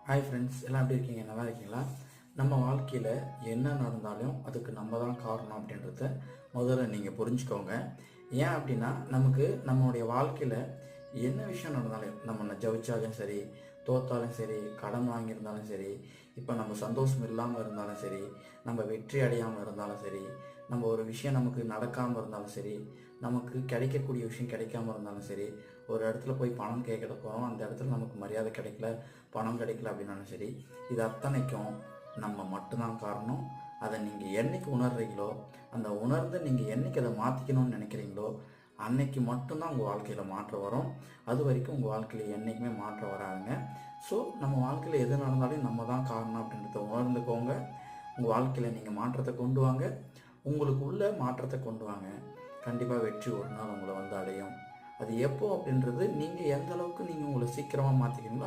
Hi friends, எல்லாம் எப்படி இருக்கீங்க? நல்லா இருக்கீங்களா? நம்ம வாழ்க்கையில் என்ன நடந்தாலும் அதுக்கு நம்ம தான் காரணம் அப்படின்றத முதல்ல நீங்கள் புரிஞ்சுக்கோங்க. ஏன் அப்படின்னா, நமக்கு நம்மளுடைய வாழ்க்கையில் என்ன விஷயம் நடந்தாலும், நம்ம ஜெயிச்சாலும் சரி, தோத்தாலும் சரி, கடன் வாங்கியிருந்தாலும் சரி, இப்போ நம்ம சந்தோஷம் இல்லாமல் இருந்தாலும் சரி, நம்ம வெற்றி அடையாமல் இருந்தாலும் சரி, நம்ம ஒரு விஷயம் நமக்கு நடக்காமல் இருந்தாலும் சரி, நமக்கு கிடைக்கக்கூடிய விஷயம் கிடைக்காம இருந்தாலும் சரி, ஒரு இடத்துல போய் பணம் கேட்க போகிறோம், அந்த இடத்துல நமக்கு மரியாதை கிடைக்கல, பணம் கிடைக்கல அப்படின்னாலும் சரி, இது அத்தனைக்கும் நம்ம மட்டும்தான் காரணம். அதை நீங்கள் என்னைக்கு உணர்றீங்களோ, அந்த உணர்ந்து நீங்கள் என்னைக்கு அதை மாற்றிக்கணும்னு நினைக்கிறீங்களோ, அன்னைக்கு மட்டும்தான் உங்கள் வாழ்க்கையில் மாற்றம் வரும். அது வரைக்கும் உங்கள் வாழ்க்கையில் என்றைக்குமே மாற்றம் வராதுங்க. ஸோ நம்ம வாழ்க்கையில் எது நடந்தாலும் நம்ம தான் காரணம் அப்படின்றத உணர்ந்துக்கோங்க. உங்கள் வாழ்க்கையில் நீங்கள் மாற்றத்தை கொண்டு வாங்க. உங்களுக்கு உள்ள மாற்றத்தை கொண்டு வாங்க. கண்டிப்பாக வெற்றி ஒரு நாள் உங்களை வந்து அடையும். அது எப்போ அப்படின்றது, நீங்கள் எந்த அளவுக்கு நீங்கள் உங்களை சீக்கிரமாக மாற்றிக்கிறீங்களோ